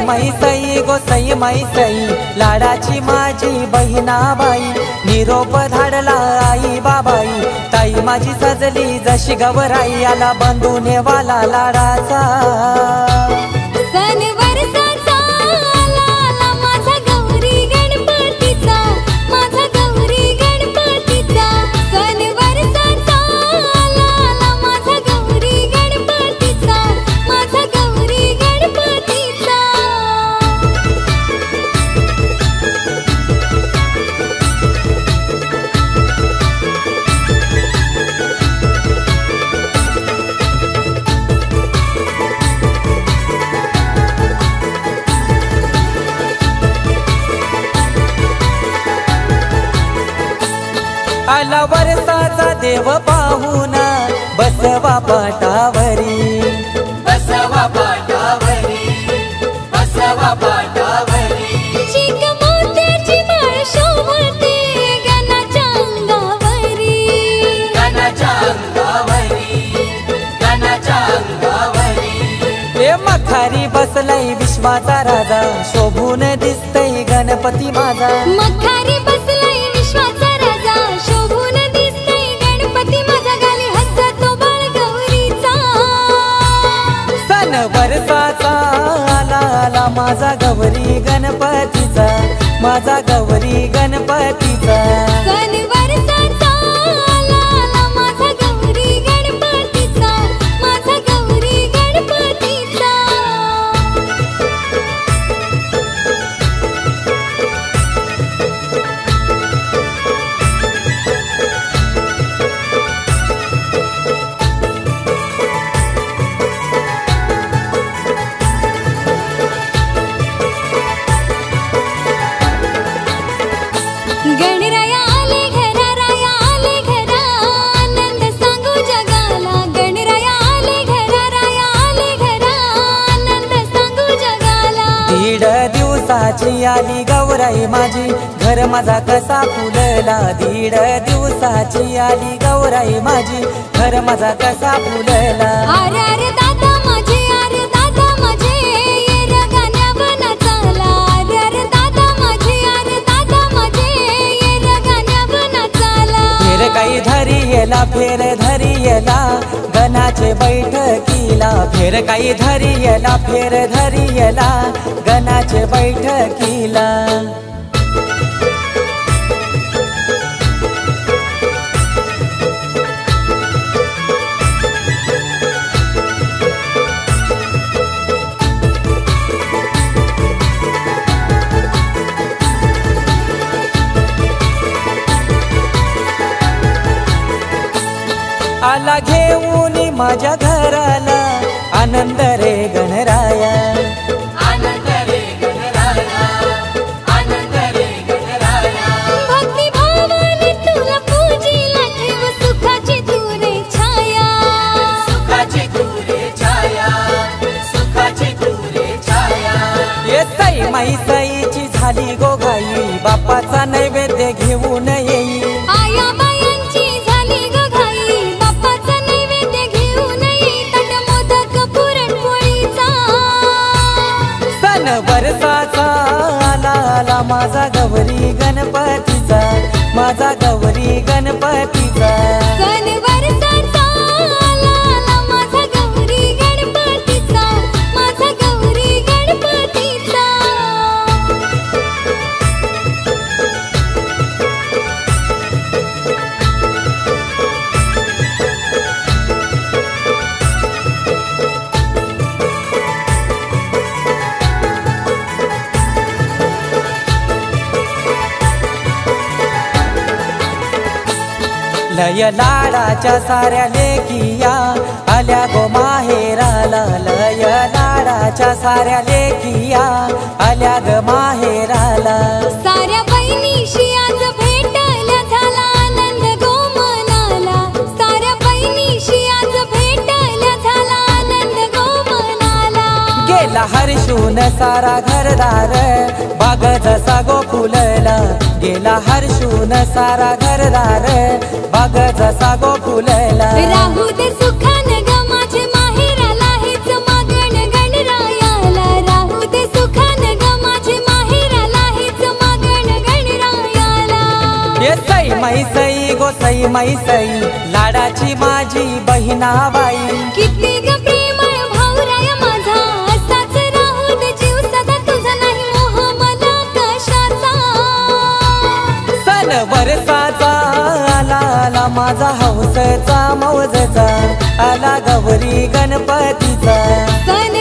माई सई गो सई माई सई, लाडाची माझी बहिणाबाई, निरोप धाडला आई बाबाई, ताई माझी सजली जशी गवराई, आला बंधूने वाला लाडाचा सण वर्षाचा आला माझा गौरी गणपतीचा, माझा गौरी गणपतीचा, सण वर्षाचा आला माझा गौरी गणपतीचा, माझा गौरी गणपतीचा। आला वर्षाचा देव पाहुणा, बसवा पाटावरी, बसवा पाटावरी, बसवा पाटावरी, चिक मोत्याची माळ शोभते गणाच्या अंगावरी, गणाच्या अंगावरी, गणाच्या अंगावरी, ए मखारी बसलाय विश्वाचा राजा, शोभून दिसतय गणपती माझा, मखारी बसलाय विश्वाचा राजा, शोभून दिसतय गणपती माझा, गाली हसतो बाळ गौरीचा, सण वर्षाचा आला आला माझा गौरी गणपतीचा, माझा गौरी गणपतीचा, सण वर्षाचा आला माझा गौरी गणपतीचा, माझा गौरी गणपतीचा। गणराया आले घरा, राया आले घरा, आनंद सांगू जगाला, गणराया आले घरा, राया आले घरा, आनंद सांगू जगाला, दीड दिवसाची आली गौराई माझी, घर माझा कसा फुलला, दीड दिवसाची आली गौराई माझी, घर माझा कसा फुलला, अरे अरे दादा माझे, अरे दादा माझे, ये रे गाण्यावर नाचाला, अरे अरे दादा माझे, अरे दादा माझे, ये रे गाण्यावर नाचाला, फेर काही धरी येला, फेर धरी येला, गणाचे बैठकीला, फेर काही धरी येला, फेर धरी येला, गणाचे बैठकीला, आला घेऊन माझ्या घराला, आनंद रे गणराया, आनंद रे गणराया, आनंद रे गणराया, भक्ती भावाने तुला पूजिला, ठेव सुखाची तुरे छाया, सुखाची तुरे छाया, सुखाची तुरे छाया, ये सई माई सईची झाली गोगाई, बाप्पाचा नैवेद्य घेऊन येई, आया बायांची झाली ग घाई, बाप्पाचा नैवेद्य घेऊन ये, ताट मोदक पुरणपोळीचा, सण वर्षाचा आला आला माझा गौरी गणपतीचा, माझा गौरी गणपतीचा, सण वर्षाचा आला माझा गौरी गणपतीचा, माझा गौरी गणपतीचा। लय लाडाच्या साऱ्या लेकिया, आल्या गो माहेराला, लय लाडाच्या साऱ्या लेकिया, आल्या ग माहेराला, साऱ्या बहिणीशी आज भेटायला झाला आनंद गो मनाला, साऱ्या बहिणीशी आज भेटायला झाला आनंद गो मनाला, गेला हर्षून सारा घरदार, बाग जसा गो फुलला, गेला हर्षून सारा घरदार, बाग जसा गो फुलला, राहू दे सुखान ग माझे माहेराला, हेच मागण गणरायाला, राहू दे सुखान सई माई सई लाडाची माझी बहिणाबाई किती ग प्रेमळ भाऊराय माझा असाच राहू दे जीव सदा तुझा नाही मोह मला कशाचा सण वर्षाचा आला आला माझा हौसचा मौजचा आला गौरी गणपतीचा सण